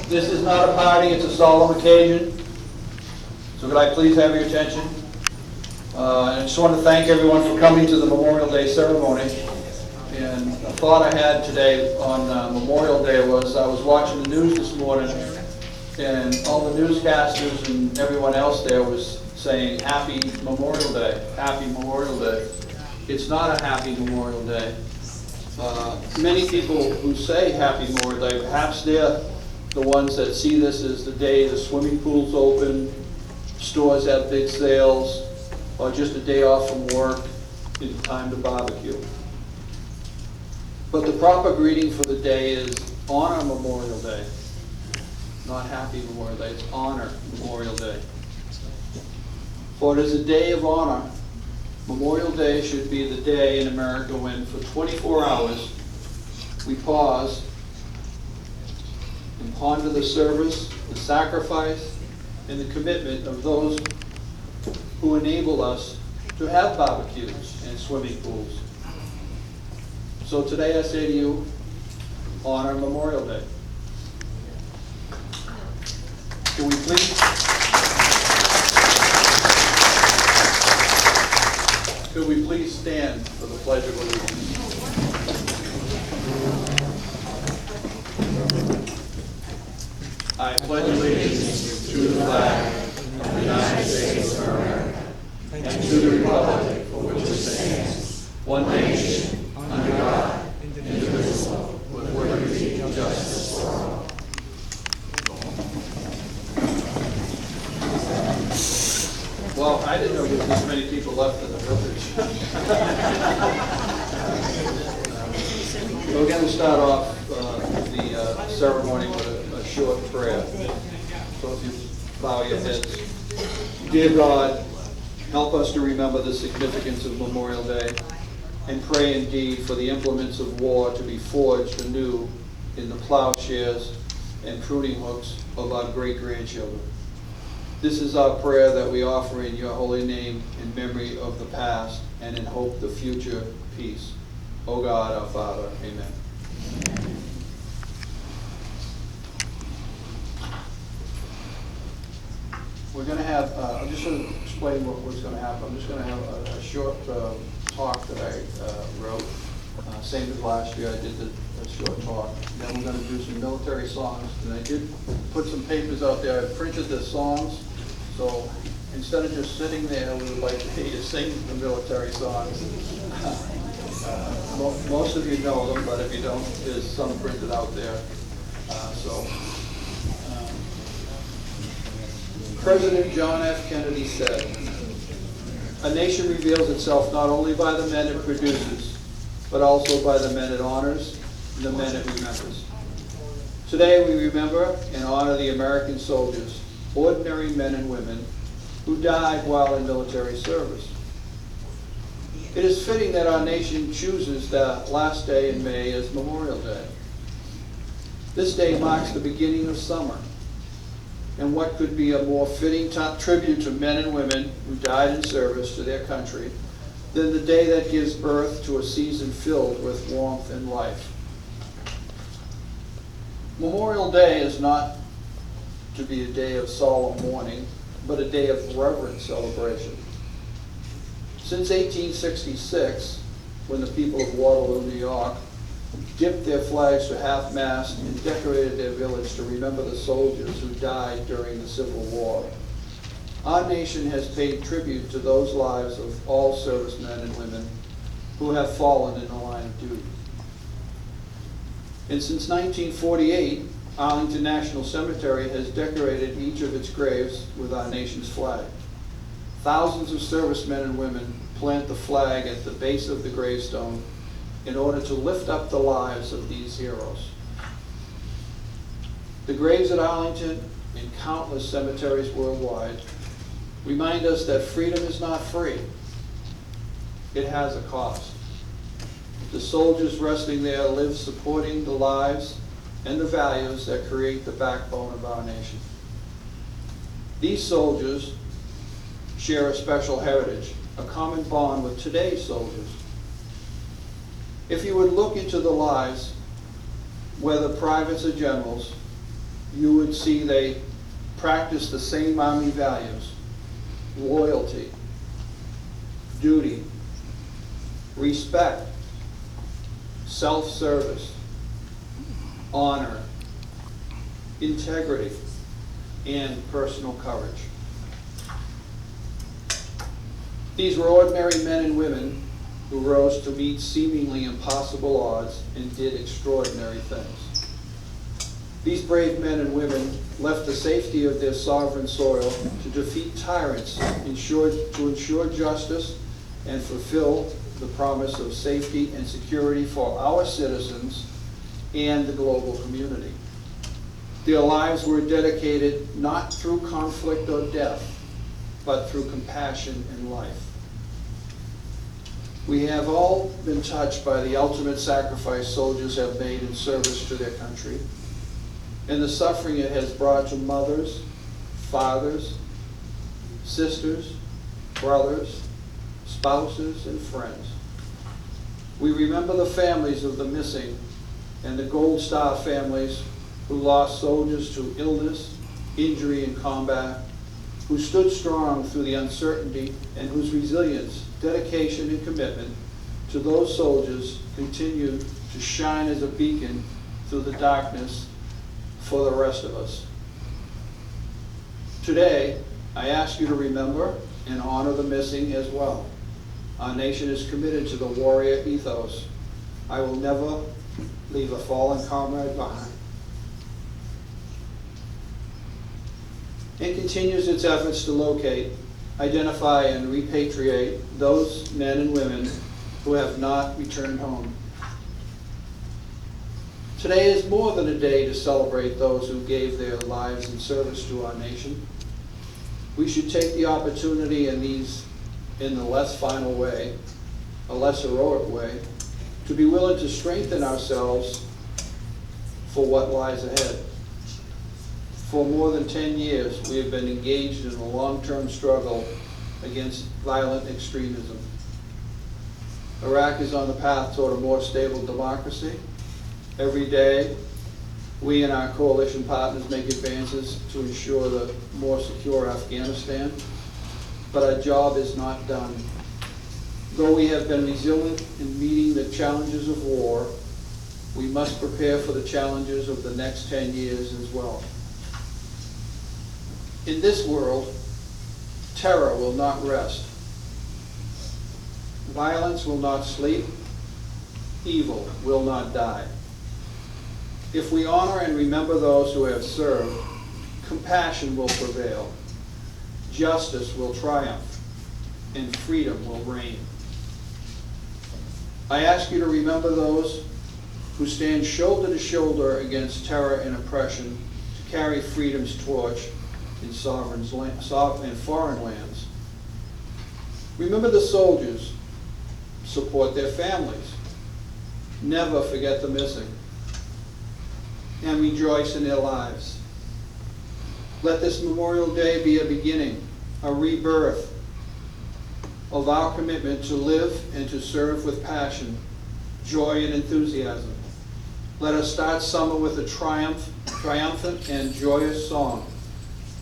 This is not a party, it's a solemn occasion. So could I please have your attention? I just want to thank everyone for coming to the Memorial Day ceremony. And a thought I had today on Memorial Day was I was watching the news this morning, and all the newscasters and everyone else there was saying Happy Memorial Day, Happy Memorial Day. It's not a Happy Memorial Day. Many people who say Happy Memorial Day, perhaps they're the ones that see this as the day the swimming pool's open, stores have big sales, or just a day off from work, it's time to barbecue. But the proper greeting for the day is Honor Memorial Day. Not Happy Memorial Day, it's Honor Memorial Day. For it is a day of honor. Memorial Day should be the day in America when for 24 hours we pause and ponder the service, the sacrifice, and the commitment of those who enable us to have barbecues and swimming pools. So today I say to you, honor Memorial Day. Can we please? Could we please stand for the Pledge of Allegiance? I pledge allegiance to the flag of the United States of America and to the republic for which it stands, one nation, under God, indivisible, with liberty and justice for all. Well, I didn't know there was this many people left in the village. We're going to start off the ceremony with a short prayer. So if you bow your heads. Dear God, help us to remember the significance of Memorial Day and pray indeed for the implements of war to be forged anew in the plowshares and pruning hooks of our great-grandchildren. This is our prayer that we offer in your holy name in memory of the past and in hope the future peace. O God, our Father, amen. We're going to have, I'm just going to explain what's going to happen. I'm just going to have a short talk that I wrote. Same as last year, I did a short talk. Then we're going to do some military songs. And I did put some papers out there. I printed the songs. So instead of just sitting there, we would like to hear you sing the military songs. Most of you know them, but if you don't, there's some printed out there. President John F. Kennedy said, "A nation reveals itself not only by the men it produces, but also by the men it honors and the men it remembers." Today we remember and honor the American soldiers, ordinary men and women, who died while in military service. It is fitting that our nation chooses the last day in May as Memorial Day. This day marks the beginning of summer, and what could be a more fitting tribute to men and women who died in service to their country than the day that gives birth to a season filled with warmth and life. Memorial Day is not to be a day of solemn mourning, but a day of reverent celebration. Since 1866, when the people of Waterloo, New York, dipped their flags to half-mast and decorated their village to remember the soldiers who died during the Civil War, our nation has paid tribute to those lives of all servicemen and women who have fallen in the line of duty. And since 1948, Arlington National Cemetery has decorated each of its graves with our nation's flag. Thousands of servicemen and women plant the flag at the base of the gravestone in order to lift up the lives of these heroes. The graves at Arlington and countless cemeteries worldwide remind us that freedom is not free. It has a cost. The soldiers resting there live supporting the lives and the values that create the backbone of our nation. These soldiers share a special heritage, a common bond with today's soldiers. If you would look into the lives whether privates or generals, you would see they practice the same Army values: loyalty, duty, respect, self-service, honor, integrity, and personal courage. These were ordinary men and women who rose to meet seemingly impossible odds and did extraordinary things. These brave men and women left the safety of their sovereign soil to defeat tyrants, to ensure justice, and fulfill the promise of safety and security for our citizens and the global community. Their lives were dedicated not through conflict or death, but through compassion and life. We have all been touched by the ultimate sacrifice soldiers have made in service to their country, and the suffering it has brought to mothers, fathers, sisters, brothers, spouses, and friends. We remember the families of the missing and the Gold Star families who lost soldiers to illness, injury, and combat, who stood strong through the uncertainty, and whose resilience, dedication, and commitment to those soldiers continue to shine as a beacon through the darkness for the rest of us. Today, I ask you to remember and honor the missing as well. Our nation is committed to the warrior ethos. I will never leave a fallen comrade behind. It continues its efforts to locate, identify, and repatriate those men and women who have not returned home. Today is more than a day to celebrate those who gave their lives in service to our nation. We should take the opportunity in the less final way, a less heroic way, to be willing to strengthen ourselves for what lies ahead. For more than 10 years, we have been engaged in a long-term struggle against violent extremism. Iraq is on the path toward a more stable democracy. Every day, we and our coalition partners make advances to ensure the more secure Afghanistan, but our job is not done. Though we have been resilient in meeting the challenges of war, we must prepare for the challenges of the next 10 years as well. In this world, terror will not rest. Violence will not sleep. Evil will not die. If we honor and remember those who have served, compassion will prevail, justice will triumph, and freedom will reign. I ask you to remember those who stand shoulder to shoulder against terror and oppression to carry freedom's torch in foreign lands. Remember the soldiers, support their families, never forget the missing, and rejoice in their lives. Let this Memorial Day be a beginning, a rebirth of our commitment to live and to serve with passion, joy, and enthusiasm. Let us start summer with a triumphant and joyous song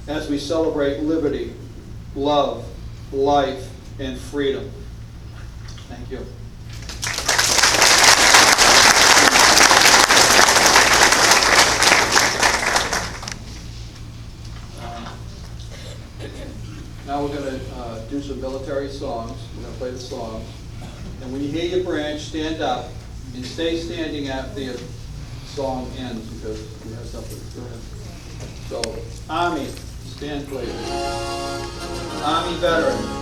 as we celebrate liberty, love, life, and freedom. Thank you. Now we're going to do some military songs. We're going to play the songs. And when you hear your branch, stand up and stay standing after the song ends because we have something. Go ahead. So, Army, stand please. Army veteran.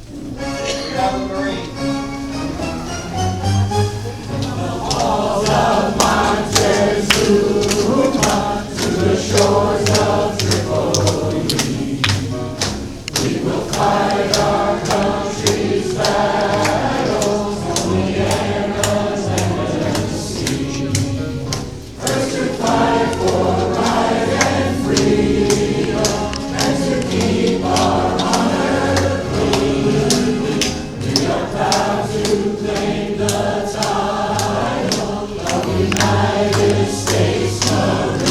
We have a Marine. All the Montezuma to the shores of Tripoli, we will fight our country's battles on the air and the sea. First to fight for right and freedom, and to keep our honor clean. We are proud to claim the title of United States Marines.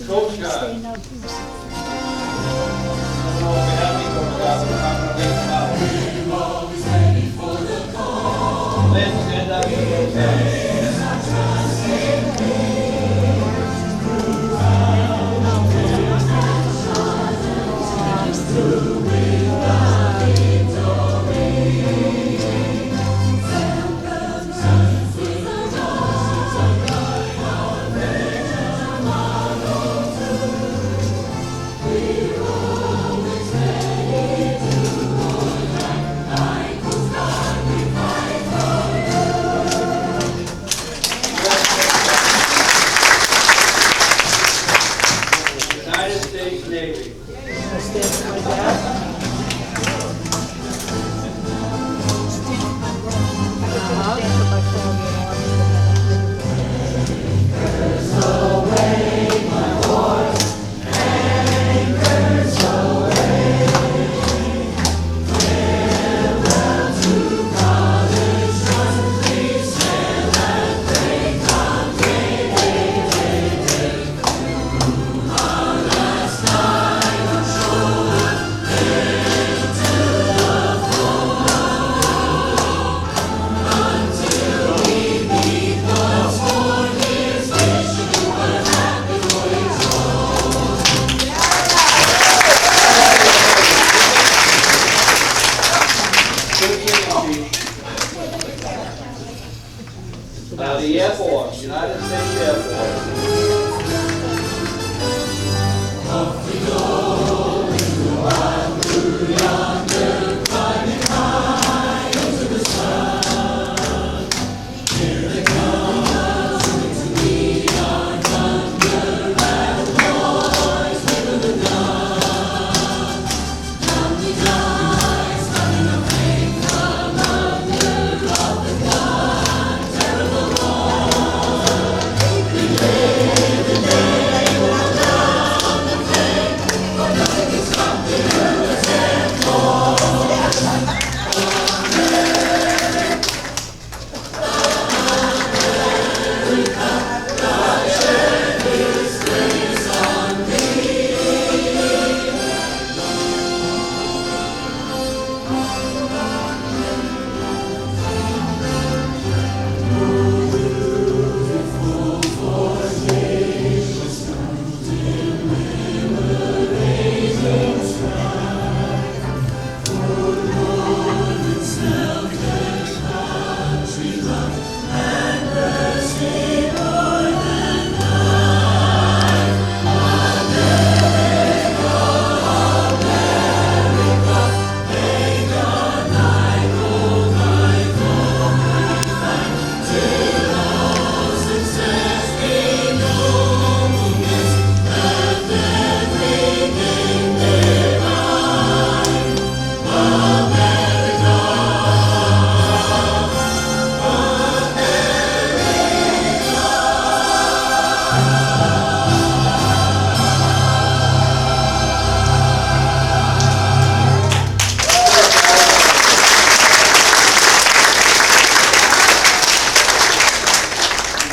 Coach Guy. I don't know if we have any Coach Guy, but I'm going to leave them out. We're always ready for the call. Lynn, stand up. Okay. United States Navy. The Air Force, United States Air Force.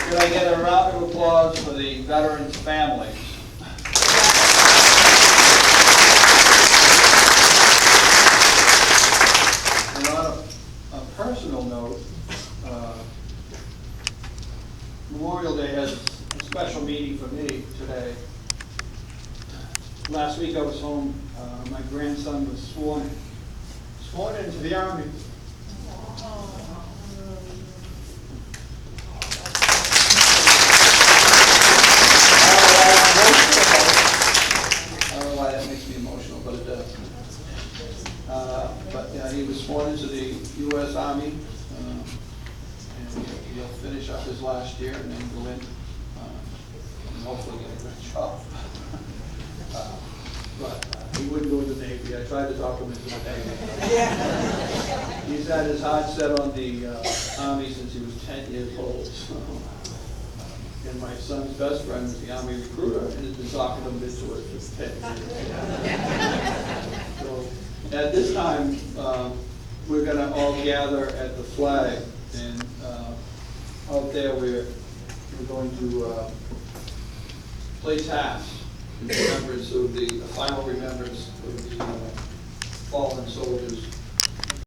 Could I get a round of applause for the veterans' families? And on a personal note, Memorial Day has a special meaning for me today. Last week I was home, my grandson was sworn into the Army. Oh. But he wouldn't go in the Navy. I tried to talk him into the Navy. He's had his heart set on the Army since he was 10 years old. So. And my son's best friend is the Army recruiter, and has been talking him into it for 10 years. So at this time, we're going to all gather at the flag, and out there we're going to play taps in remembrance of the final remembrance of the fallen soldiers